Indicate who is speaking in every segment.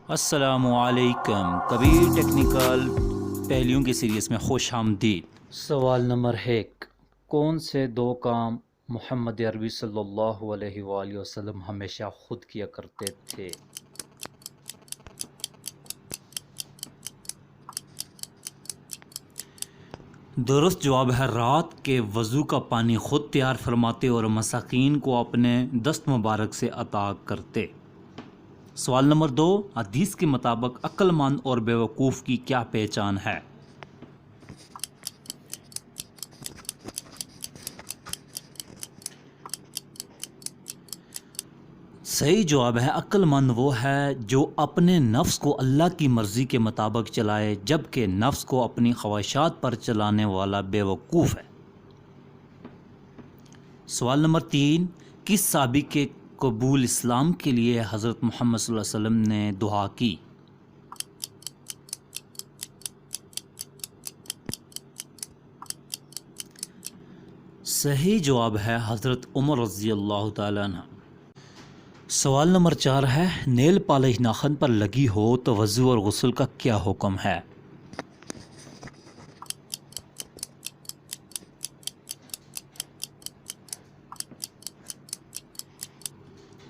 Speaker 1: السلام علیکم، کبیر ٹیکنیکل پہلیوں کی سیریز میں خوش آمدید۔
Speaker 2: سوال نمبر 1، کون سے دو کام محمد عربی صلی اللہ علیہ وآلہ وسلم ہمیشہ خود کیا کرتے تھے؟
Speaker 1: درست جواب ہے رات کے وضو کا پانی خود تیار فرماتے اور مساکین کو اپنے دست مبارک سے عطا کرتے۔ سوال نمبر 2، حدیث کے مطابق عقل مند اور بیوقوف کی کیا پہچان ہے؟ صحیح جواب ہے عقل مند وہ ہے جو اپنے نفس کو اللہ کی مرضی کے مطابق چلائے، جبکہ نفس کو اپنی خواہشات پر چلانے والا بیوقوف ہے۔ سوال نمبر 3، کس صحابی کے قبول اسلام کے لیے حضرت محمد صلی اللہ علیہ وسلم نے دعا کی؟ صحیح جواب ہے حضرت عمر رضی اللہ تعالیٰ عنہ۔ سوال نمبر 4 ہے، نیل پالش ناخن پر لگی ہو تو وضو اور غسل کا کیا حکم ہے؟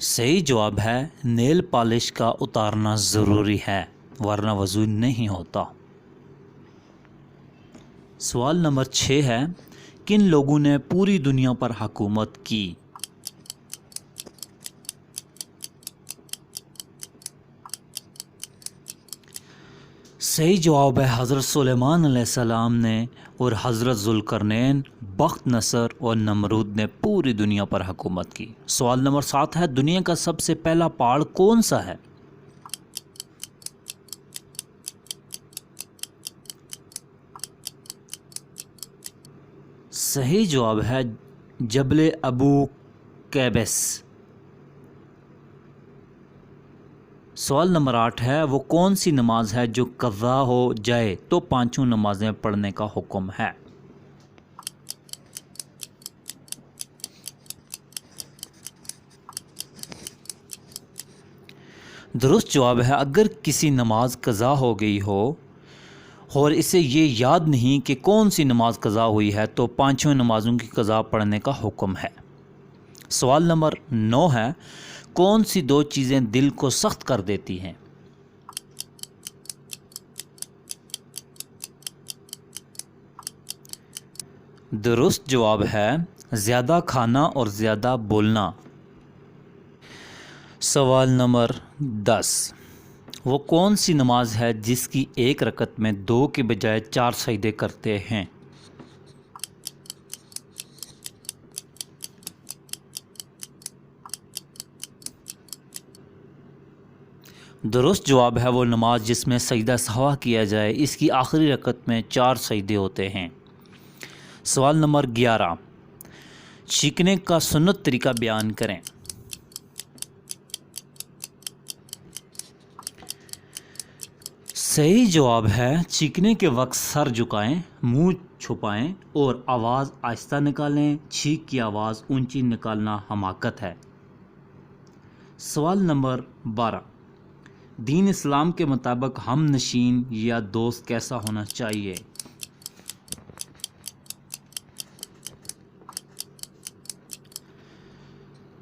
Speaker 1: صحیح جواب ہے نیل پالش کا اتارنا ضروری ہے ورنہ وضو نہیں ہوتا۔ سوال نمبر 6 ہے، کن لوگوں نے پوری دنیا پر حکومت کی؟ صحیح جواب ہے حضرت سلیمان علیہ السلام نے اور حضرت ذوالقرنین، بخت نصر اور نمرود نے پوری دنیا پر حکومت کی۔ سوال نمبر 7 ہے، دنیا کا سب سے پہلا پہاڑ کون سا ہے؟ صحیح جواب ہے جبل ابو قیبس۔ سوال نمبر 8 ہے، وہ کون سی نماز ہے جو قضا ہو جائے تو 5 نمازیں پڑھنے کا حکم ہے؟ درست جواب ہے اگر کسی نماز قضا ہو گئی ہو اور اسے یہ یاد نہیں کہ کون سی نماز قضا ہوئی ہے تو 5 نمازوں کی قضا پڑھنے کا حکم ہے۔ سوال نمبر 9 ہے، کون سی 2 چیزیں دل کو سخت کر دیتی ہیں؟ درست جواب ہے زیادہ کھانا اور زیادہ بولنا۔ سوال نمبر 10، وہ کون سی نماز ہے جس کی ایک رکعت میں 2 کے بجائے 4 سجدے کرتے ہیں؟ درست جواب ہے وہ نماز جس میں سجدہ سہوا کیا جائے، اس کی آخری رکعت میں 4 سجدے ہوتے ہیں۔ سوال نمبر 11، چیخنے کا سنت طریقہ بیان کریں۔ صحیح جواب ہے چیخنے کے وقت سر جھکائیں، منہ چھپائیں اور آواز آہستہ نکالیں۔ چھینک کی آواز اونچی نکالنا حماقت ہے۔ سوال نمبر 12، دین اسلام کے مطابق ہم نشین یا دوست کیسا ہونا چاہیے؟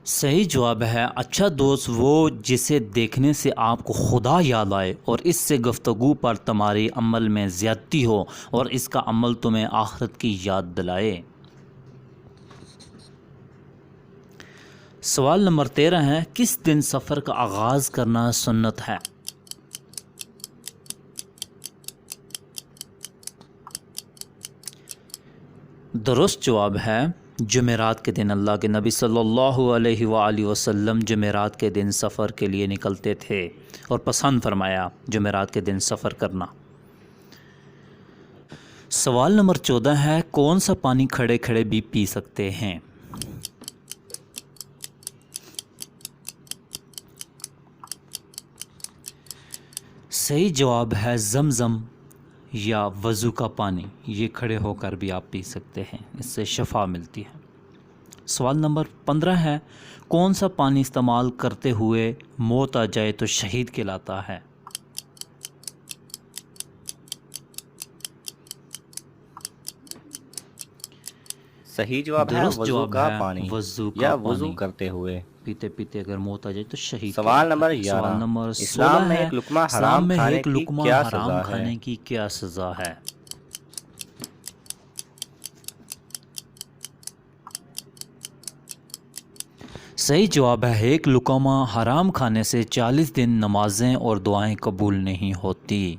Speaker 1: صحیح جواب ہے اچھا دوست وہ جسے دیکھنے سے آپ کو خدا یاد آئے اور اس سے گفتگو پر تمہاری عمل میں زیادتی ہو اور اس کا عمل تمہیں آخرت کی یاد دلائے۔ سوال نمبر 13 ہے، کس دن سفر کا آغاز کرنا سنت ہے؟ درست جواب ہے جمعرات کے دن۔ اللہ کے نبی صلی اللہ علیہ وآلہ وسلم جمعرات کے دن سفر کے لیے نکلتے تھے اور پسند فرمایا جمعرات کے دن سفر کرنا۔ سوال نمبر 14 ہے، کون سا پانی کھڑے کھڑے بھی پی سکتے ہیں؟ صحیح جواب ہے زمزم یا وضو کا پانی، یہ کھڑے ہو کر بھی آپ پی سکتے ہیں، اس سے شفا ملتی ہے۔ سوال نمبر 15 ہے، کون سا پانی استعمال کرتے ہوئے موت آ جائے تو شہید کہلاتا ہے؟
Speaker 3: صحیح جواب ہے
Speaker 1: درست
Speaker 3: وضو
Speaker 1: جواب
Speaker 3: کا
Speaker 1: ہے
Speaker 3: پانی
Speaker 1: وضو
Speaker 3: یا
Speaker 1: کا
Speaker 3: وضو
Speaker 1: پانی،
Speaker 3: کرتے ہوئے۔
Speaker 1: پیتے پیتے اگر موت آ جائے تو شہید
Speaker 3: سوال نمبر
Speaker 1: کہلاتا ہے۔ سوال
Speaker 3: 11،
Speaker 1: نمبر
Speaker 3: اسلام
Speaker 1: 16
Speaker 3: میں
Speaker 1: ہے،
Speaker 3: ایک لقمہ
Speaker 1: اسلام
Speaker 3: حرام
Speaker 1: میں
Speaker 3: کھانے
Speaker 1: ایک
Speaker 3: کی
Speaker 1: لقمہ
Speaker 3: کیا
Speaker 1: حرام
Speaker 3: سزا ہے؟
Speaker 1: کھانے کی کیا سزا ہے؟ صحیح جواب ہے ایک لقمہ حرام کھانے سے 40 دن نمازیں اور دعائیں قبول نہیں ہوتی۔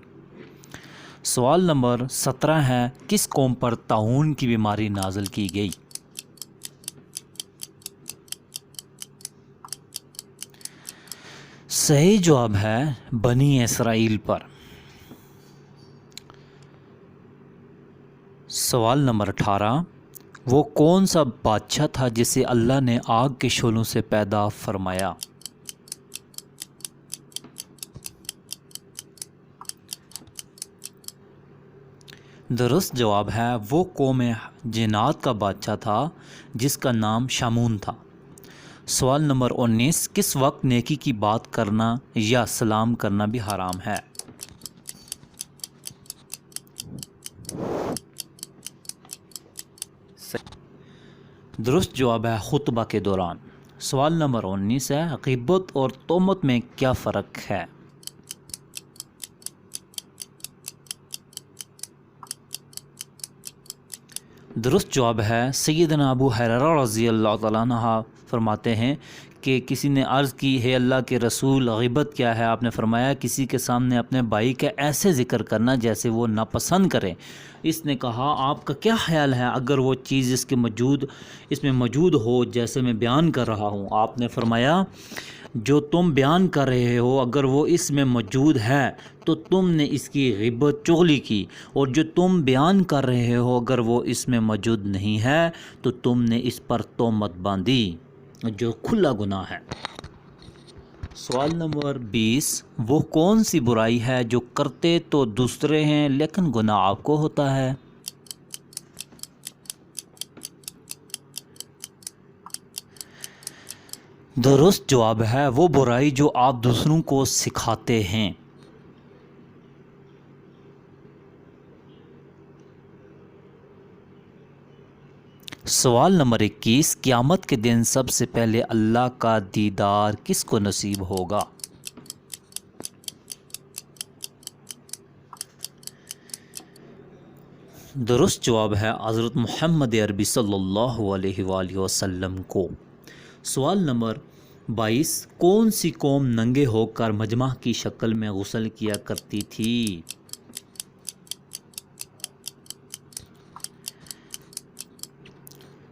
Speaker 1: سوال نمبر 17 ہے، کس قوم پر طاعون کی بیماری نازل کی گئی؟ صحیح جواب ہے بنی اسرائیل پر۔ سوال نمبر 18، وہ کون سا بادشاہ تھا جسے اللہ نے آگ کے شعلوں سے پیدا فرمایا؟ درست جواب ہے وہ قوم جنات کا بادشاہ تھا جس کا نام شامون تھا۔ سوال نمبر 19، کس وقت نیکی کی بات کرنا یا سلام کرنا بھی حرام ہے؟ درست جواب ہے خطبہ کے دوران۔ سوال نمبر 19 ہے، غیبت اور تہمت میں کیا فرق ہے؟ درست جواب ہے سیدنا ابو ہریرہ رضی اللہ تعالیٰ عنہ فرماتے ہیں کہ کسی نے عرض کی ہے اللہ کے رسول غیبت کیا ہے؟ آپ نے فرمایا کسی کے سامنے اپنے بھائی کا ایسے ذکر کرنا جیسے وہ ناپسند کرے۔ اس نے کہا آپ کا کیا خیال ہے اگر وہ چیز اس میں موجود ہو جیسے میں بیان کر رہا ہوں؟ آپ نے فرمایا جو تم بیان کر رہے ہو اگر وہ اس میں موجود ہے تو تم نے اس کی غیبت چغلی کی، اور جو تم بیان کر رہے ہو اگر وہ اس میں موجود نہیں ہے تو تم نے اس پر تہمت باندھی جو کھلا گناہ ہے۔ سوال نمبر 20، وہ کون سی برائی ہے جو کرتے تو دوسرے ہیں لیکن گناہ آپ کو ہوتا ہے؟ درست جواب ہے وہ برائی جو آپ دوسروں کو سکھاتے ہیں۔ سوال نمبر 21، قیامت کے دن سب سے پہلے اللہ کا دیدار کس کو نصیب ہوگا؟ درست جواب ہے حضرت محمد عربی صلی اللہ علیہ وآلہ وسلم کو۔ سوال نمبر 22، کون سی قوم ننگے ہو کر مجمع کی شکل میں غسل کیا کرتی تھی؟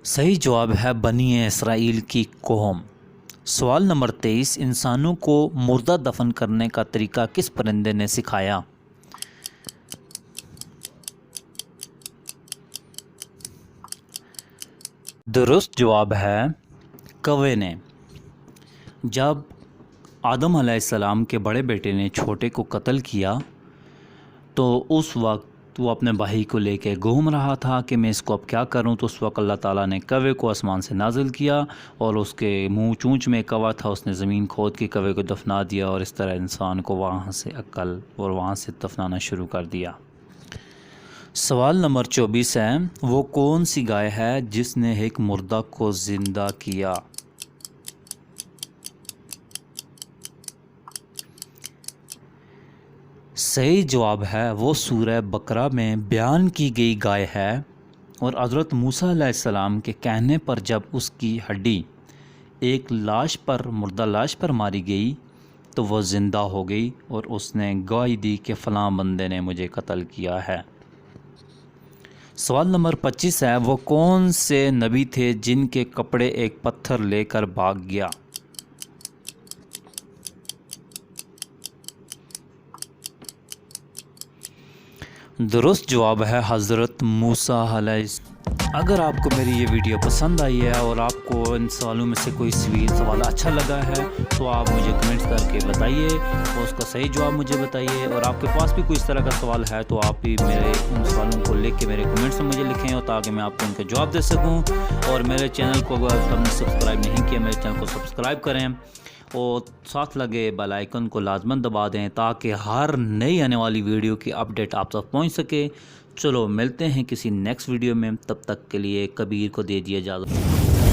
Speaker 1: صحیح جواب ہے بنی اسرائیل کی قوم۔ سوال نمبر 23، انسانوں کو مردہ دفن کرنے کا طریقہ کس پرندے نے سکھایا؟ درست جواب ہے کوے نے۔ جب آدم علیہ السلام کے بڑے بیٹے نے چھوٹے کو قتل کیا تو اس وقت وہ اپنے بھائی کو لے کے گھوم رہا تھا کہ میں اس کو اب کیا کروں، تو اس وقت اللہ تعالیٰ نے کوے کو آسمان سے نازل کیا اور اس کے منہ چونچ میں کوا تھا، اس نے زمین کھود کے کوے کو دفنا دیا اور اس طرح انسان کو وہاں سے عقل اور وہاں سے دفنانا شروع کر دیا۔ سوال نمبر 24 ہے، وہ کون سی گائے ہے جس نے ایک مردہ کو زندہ کیا؟ صحیح جواب ہے وہ سورہ بقرہ میں بیان کی گئی گائے ہے، اور حضرت موسیٰ علیہ السلام کے کہنے پر جب اس کی ہڈی ایک مردہ لاش پر ماری گئی تو وہ زندہ ہو گئی اور اس نے گواہی دی کہ فلاں بندے نے مجھے قتل کیا ہے۔ سوال نمبر 25 ہے، وہ کون سے نبی تھے جن کے کپڑے ایک پتھر لے کر بھاگ گیا؟ درست جواب ہے حضرت موسیٰ علیہ السلام۔ اگر آپ کو میری یہ ویڈیو پسند آئی ہے اور آپ کو ان سوالوں میں سے کوئی سوال اچھا لگا ہے تو آپ مجھے کمنٹس کر کے بتائیے اور اس کا صحیح جواب مجھے بتائیے، اور آپ کے پاس بھی کوئی اس طرح کا سوال ہے تو آپ بھی میرے ان سوالوں کو لکھ کے میرے کمنٹس میں مجھے لکھیں اور تاکہ میں آپ کو ان کے جواب دے سکوں۔ اور میرے چینل کو اگر آپ نے سبسکرائب نہیں کیا میرے چینل کو سبسکرائب کریں اور ساتھ لگے بیل آئیکن کو لازماً دبا دیں تاکہ ہر نئی آنے والی ویڈیو کی اپڈیٹ آپ تک پہنچ سکے۔ چلو ملتے ہیں کسی نیکسٹ ویڈیو میں، تب تک کے لیے کبیر کو دے دیے اجازت۔